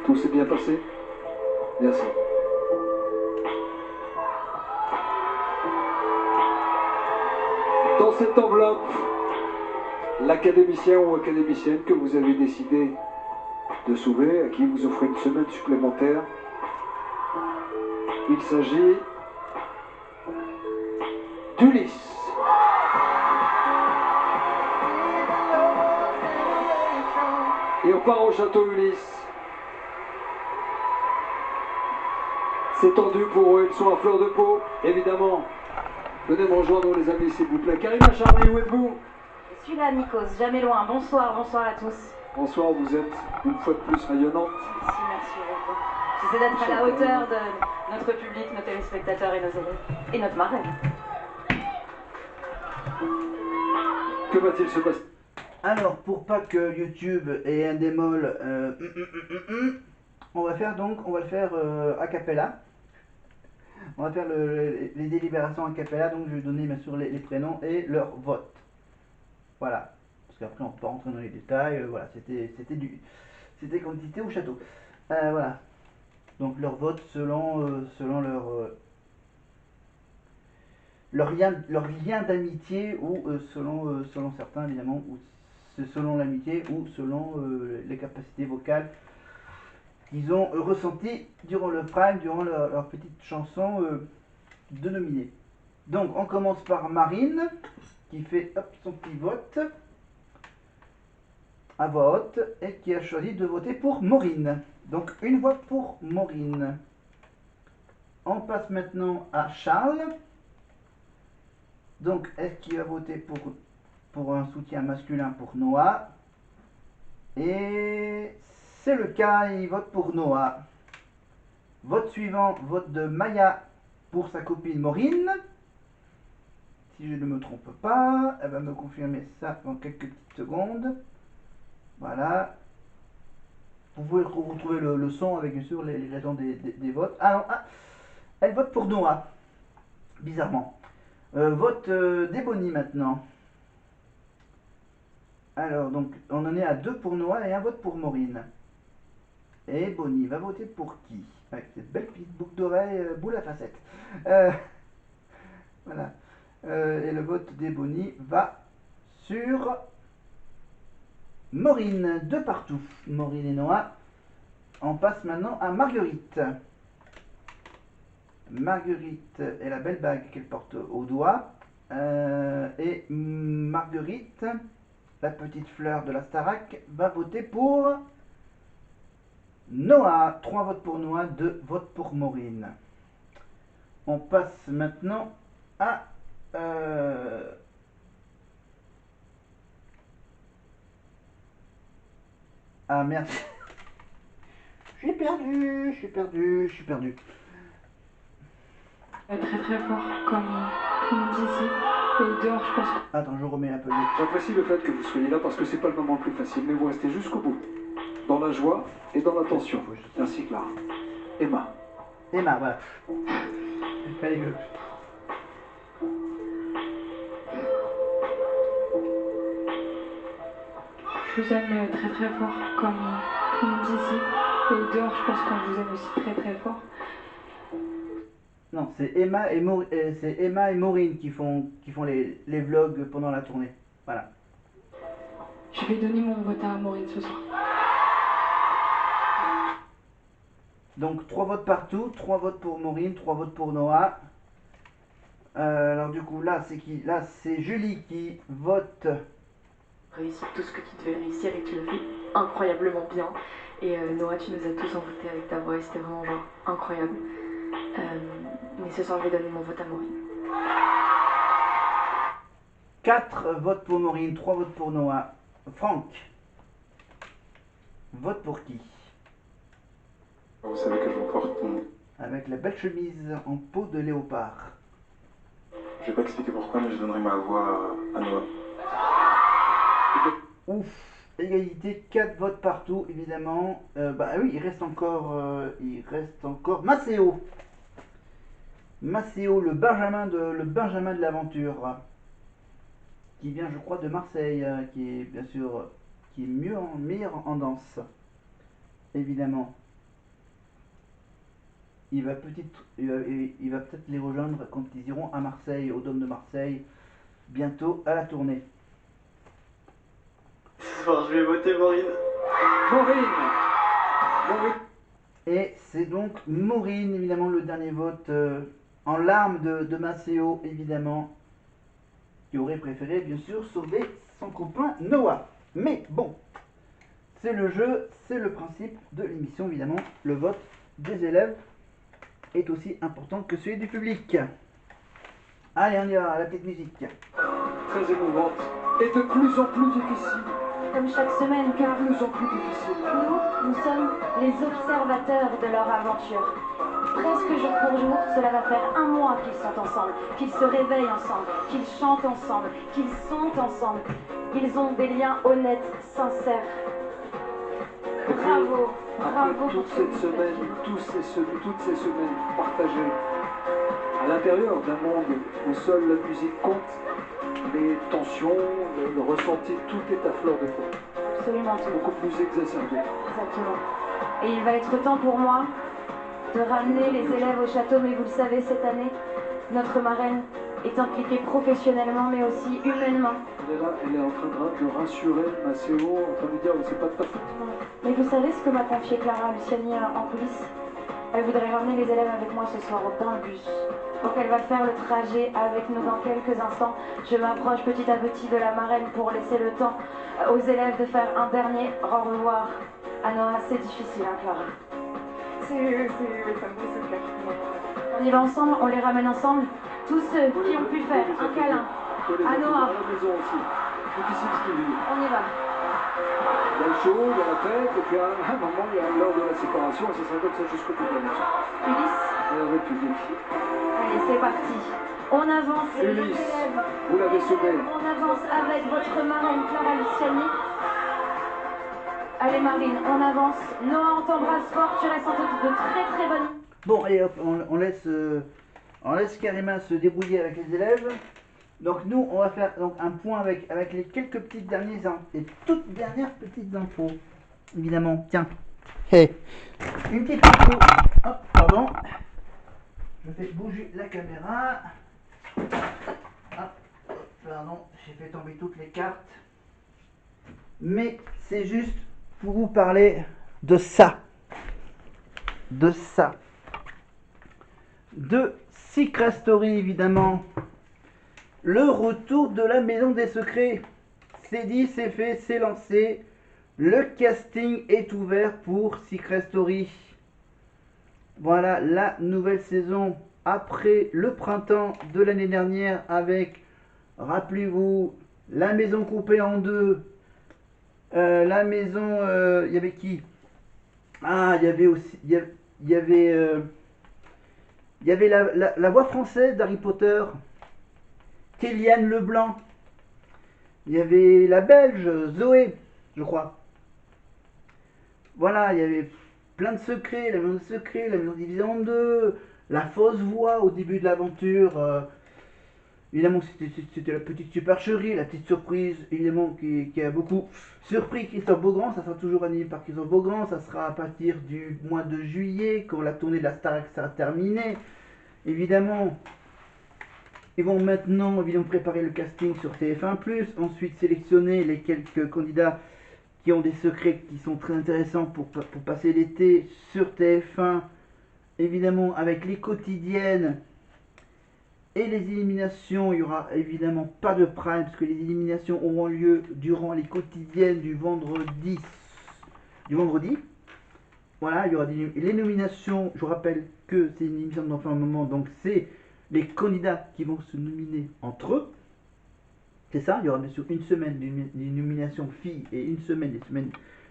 Tout s'est bien passé? Merci. Dans cette enveloppe, l'académicien ou académicienne que vous avez décidé de sauver, à qui vous offrez une semaine supplémentaire, il s'agit d'Ulysse. Et on part au château Ulysse. C'est tendu pour eux, ils sont à fleur de peau, évidemment. Venez me rejoindre les amis s'il vous plaît. Karima Charny, où êtes-vous? Je suis là, Nikos, jamais loin. Bonsoir, bonsoir à tous. Bonsoir, vous êtes une fois de plus rayonnante. Merci beaucoup. J'essaie d'être à la hauteur de notre public, nos téléspectateurs et nos élèves. Et notre marraine. Que va-t-il se passer? Alors, pour pas que YouTube ait un démol, on va le faire a cappella. On va faire les délibérations a cappella, donc je vais donner bien sûr les prénoms et leur vote. Voilà. Parce qu'après on peut pas rentrer dans les détails, voilà, c'était quantité au château. Voilà. Donc leur vote selon leur lien d'amitié ou selon certains évidemment, ou selon l'amitié ou selon les capacités vocales qu'ils ont ressenties durant le prime, durant leur petite chanson de nominé. Donc on commence par Marine qui fait son petit vote à voix haute et qui a choisi de voter pour Maureen. Donc une voix pour Maureen. On passe maintenant à Charles. Donc est-ce qu'il va voter pour un soutien masculin pour Noah? Et c'est le cas, il vote pour Noah. Vote suivant, vote de Maya pour sa copine Maureen. Si je ne me trompe pas, elle va me confirmer ça dans quelques petites secondes. Voilà. Vous pouvez retrouver le son avec bien sûr les raisons des votes. Ah non, elle vote pour Noah. Bizarrement. Vote d'Ebony maintenant. Alors, donc, on en est à 2 pour Noah et un vote pour Maureen. Et Bonnie va voter pour qui? Avec cette belle petite boucle d'oreille, boule à facettes. Voilà. Et le vote d'Ebony va sur Maureen, de partout. Maureen et Noah. On passe maintenant à Marguerite. Marguerite et la belle bague qu'elle porte au doigt. Et Marguerite, la petite fleur de la Starac, va voter pour Noah. 3 votes pour Noah, 2 votes pour Maureen. On passe maintenant à ah merde. Je suis perdu. Très très fort, comme disait. Et dehors, je pense que... Attends, je remets un peu. J'apprécie le fait que vous soyez là parce que c'est pas le moment le plus facile, mais vous restez jusqu'au bout. Dans la joie et dans la tension. Ainsi que là. Emma. Emma, voilà. Allez, go. Je vous aime très très fort, comme disait. Et dehors, je pense qu'on vous aime aussi très très fort. Non, c'est Emma et Maureen qui font les vlogs pendant la tournée. Voilà. Je vais donner mon vote à Maureen ce soir. Donc 3 votes partout, 3 votes pour Maureen, 3 votes pour Noah. Alors du coup là c'est qui? Là c'est Julie qui vote. Réussis tout ce que tu devais réussir et tu le fais incroyablement bien. Et Noah, tu nous as tous envoûtés avec ta voix et c'était vraiment genre incroyable. Mais ce soir, je vais donner mon vote à Maureen. 4 votes pour Maureen, 3 votes pour Noah. Franck, vote pour qui? Vous savez que je vous porte mon... Avec la belle chemise en peau de léopard. Je vais pas expliquer pourquoi, mais je donnerai ma voix à Noah. Ouf, égalité, 4 votes partout, évidemment. Bah oui, il reste encore Maceo. Maceo, le Benjamin de l'aventure. Qui vient, je crois, de Marseille, qui est bien sûr, qui est meilleur en danse. Évidemment. il va peut-être les rejoindre quand ils iront à Marseille, au Dôme de Marseille, bientôt à la tournée. Bon, je vais voter Maureen. Maureen. Maureen. Et c'est donc Maureen, évidemment, le dernier vote en larmes de Maceo, évidemment, qui aurait préféré, bien sûr, sauver son copain Noah. Mais bon, c'est le jeu, c'est le principe de l'émission, évidemment. Le vote des élèves est aussi important que celui du public. Allez, on y va, la petite musique. Très émouvante. Et de plus en plus difficile. Comme chaque semaine, car De plus en plus difficile. nous sommes les observateurs de leur aventure. Presque jour pour jour, cela va faire un mois qu'ils sont ensemble, qu'ils se réveillent ensemble, qu'ils chantent ensemble, qu'ils sont ensemble. Ils ont des liens honnêtes, sincères. Bravo, bravo Après pour toute ce que cette vous semaine, faites. toutes ces semaines partagées à l'intérieur d'un monde où seule la musique compte, les tensions, le ressenti, tout est à fleur de peau. Absolument tout. Beaucoup plus exacerbé. Exactement. Et il va être temps pour moi de ramener les élèves au château, mais vous le savez, cette année, notre marraine est impliquée professionnellement, mais aussi humainement. Elle est là, elle est en train de rassurer Maceo, en train de lui dire c'est pas de ta faute. Mais vous savez ce que m'a confié Clara Luciani en coulisses? Elle voudrait ramener les élèves avec moi ce soir dans le bus. Donc elle va faire le trajet avec nous dans quelques instants. Je m'approche petit à petit de la marraine pour laisser le temps aux élèves de faire un dernier au revoir. À Noah, c'est difficile, hein, Clara? Oui, ça me fait ce cœur. On y va ensemble, on les ramène ensemble. Tous ceux qui ont pu faire un câlin à Noah. À la maison aussi. Difficile ce qu'il vit. On y va. Il y a le show, il y a la fête, et puis à un moment, il y a l'heure de la séparation, et ce sera comme ça jusqu'au bout de la mission. Ulysse, Et la République. allez, c'est parti. On avance, les Ulysse, élèves. vous l'avez sauvé. On avance avec votre marraine Clara Luciani. Allez Marine, on avance. Noah, on t'embrasse fort, tu restes en de très très bonnes. Bon, allez hop, on laisse Karima se débrouiller avec les élèves. Donc nous, on va faire donc un point avec les quelques petites les toutes dernières petites infos. Évidemment, tiens. Hey, une petite info. Hop, pardon. Je fais bouger la caméra. Hop, pardon, j'ai fait tomber toutes les cartes. Mais c'est juste pour vous parler de ça. De ça. De Secret Story, évidemment. Le retour de la Maison des Secrets. C'est dit, c'est fait, c'est lancé. Le casting est ouvert pour Secret Story. Voilà la nouvelle saison après le printemps de l'année dernière avec, rappelez-vous, la maison coupée en deux. La maison, il y avait qui? Ah, il y avait aussi, il y avait la voix française d'Harry Potter. Kéliane Leblanc. Il y avait la Belge, Zoé, je crois. Voilà, il y avait plein de secrets, la maison des secrets, la maison divisée en deux, la fausse voix au début de l'aventure. Évidemment, c'était la petite supercherie, la petite surprise, évidemment, qui a beaucoup surpris Christophe Beaugrand. Ça sera toujours animé par Christophe Beaugrand. Ça sera à partir du mois de juillet, quand la tournée de la Starac sera terminée. Évidemment, ils vont maintenant préparer le casting sur TF1+, ensuite sélectionner les quelques candidats qui ont des secrets qui sont très intéressants pour passer l'été sur TF1, évidemment avec les quotidiennes et les éliminations. Il n'y aura évidemment pas de prime parce que les éliminations auront lieu durant les quotidiennes du vendredi. Voilà, il y aura les nominations. Je vous rappelle que c'est une émission d'enfant un moment, donc c'est les candidats qui vont se nominer entre eux. C'est ça, il y aura bien sûr une semaine les nominations filles et une semaine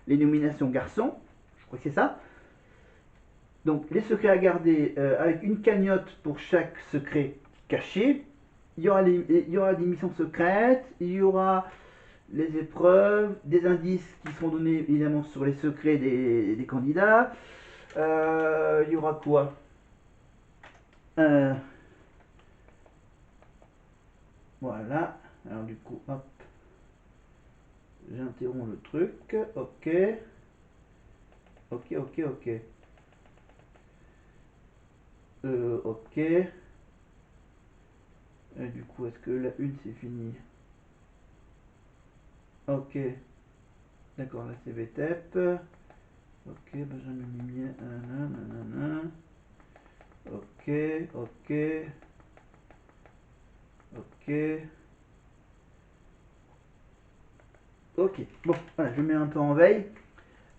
les nominations garçons. Je crois que c'est ça. Donc les secrets à garder avec une cagnotte pour chaque secret caché. Il y aura des missions secrètes, il y aura les épreuves, des indices qui seront donnés évidemment sur les secrets des candidats. Il y aura quoi? Voilà. Alors du coup, hop. J'interromps le truc. Ok. Ok. Ok. Et du coup, est-ce que la une c'est fini? Ok. D'accord, là c'est VTEP. Ok, besoin de lumière. Nanana. Ok, ok. Ok. Ok. Bon, voilà, je mets un peu en veille.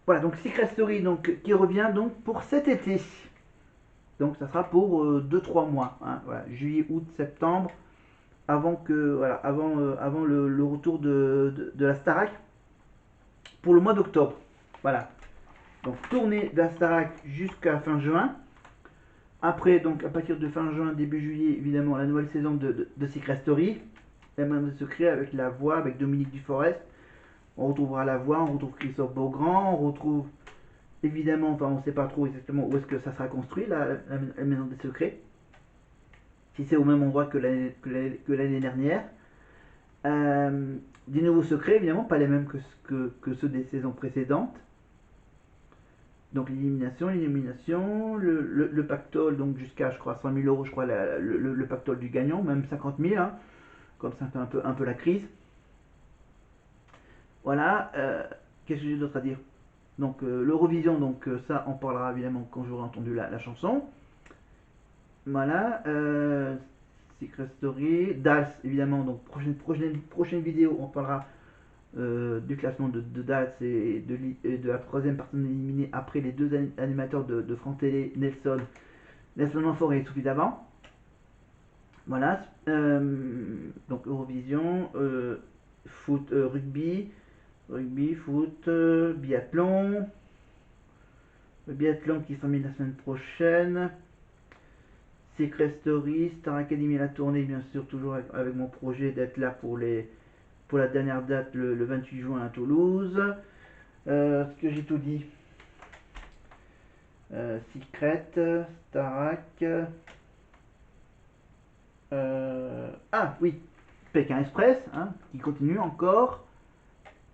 Voilà, donc Secret Story donc, qui revient donc pour cet été. Donc ça sera pour 2-3 mois. Hein, voilà, juillet, août, septembre. Avant que voilà, avant le retour de la Starac pour le mois d'octobre. Voilà. Donc tournée de la Starac jusqu'à fin juin. Après, donc à partir de fin juin, début juillet, évidemment, la nouvelle saison de Secret Story. La main de secret avec la voix, avec Dominique Duforest. On retrouvera la voix, on retrouve Christophe Beaugrand, on retrouve évidemment, enfin on ne sait pas trop exactement où est-ce que ça sera construit, la maison des secrets. Si c'est au même endroit que l'année dernière. Des nouveaux secrets, évidemment, pas les mêmes que ceux des saisons précédentes. Donc l'illumination, le pactole, donc jusqu'à, je crois, 100 000 euros, je crois, le pactole du gagnant, même 50 000, hein, comme ça fait un peu la crise. Voilà, qu'est-ce que j'ai d'autre à dire? Donc l'Eurovision, donc ça, on parlera évidemment quand j'aurai entendu la chanson. Voilà, Secret Story, Dals, évidemment, donc prochaine vidéo, on parlera du classement de Dals et de la troisième personne éliminée après les deux animateurs de France Télé, Nelson Manfort et Sophie Davant. Voilà, donc Eurovision, foot, rugby, foot, biathlon. Le biathlon qui s'en met la semaine prochaine. Secret Story, Star Academy la tournée, bien sûr, toujours avec mon projet d'être là pour la dernière date le 28 juin à Toulouse. Ce que j'ai tout dit. Secret, Starac. Ah oui, Pékin Express, hein, qui continue encore.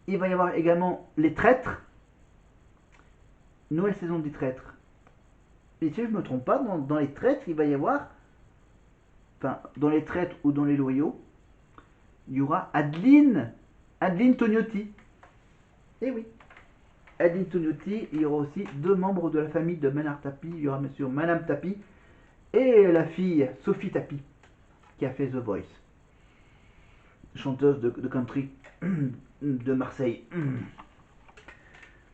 Il va y avoir également Les Traîtres. Nouvelle saison des Traîtres. Et si je ne me trompe pas, dans Les Traîtres, il va y avoir, enfin, dans Les Traîtres ou dans Les Loyaux, il y aura Adeline Tognotti. Eh oui, Adeline Tognotti, il y aura aussi deux membres de la famille de Ménard Tapie. Il y aura bien sûr Madame Tapie et la fille Sophie Tapie, qui a fait The Voice. Chanteuse de country de Marseille.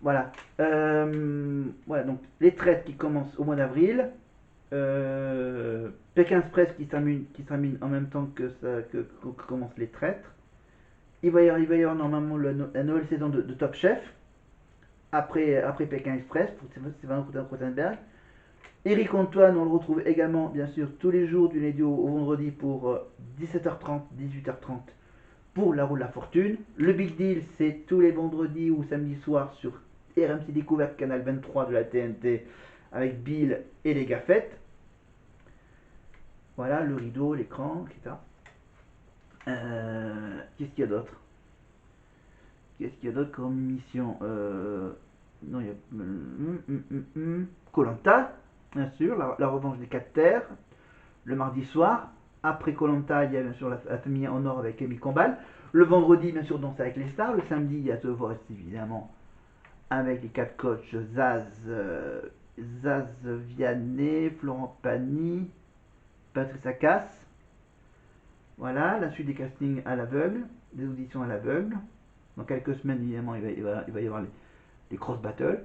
Voilà. Voilà, donc les traites qui commencent au mois d'avril. Pékin Express qui s'amène en même temps que commencent les traîtres. Il va y avoir normalement la nouvelle saison de Top Chef. Après Pékin Express, pour Stéphane Rothenberg. Eric Antoine, on le retrouve également, bien sûr, tous les jours du lundi au vendredi pour 17h30, 18h30 pour La Roue de la Fortune. Le Big Deal, c'est tous les vendredis ou samedis soirs sur RMC Découverte, canal 23 de la TNT, avec Bill et les Gaffettes. Voilà, le rideau, l'écran, etc. Qu'est-ce qu'il y a d'autre? Comme émission? Non, il y a Koh-Lanta, bien sûr, la revanche des 4 terres, le mardi soir. Après Koh-Lanta, il y a bien sûr la famille en or avec Amy Combal. Le vendredi, bien sûr, Danse avec les stars. Le samedi, il y a The Voice, évidemment, avec les 4 coachs Zaz Vianney, Florent Pagny, Patrice Acasse. Voilà, la suite des castings à l'aveugle, des auditions à l'aveugle. Dans quelques semaines, évidemment, il va y avoir les cross battles.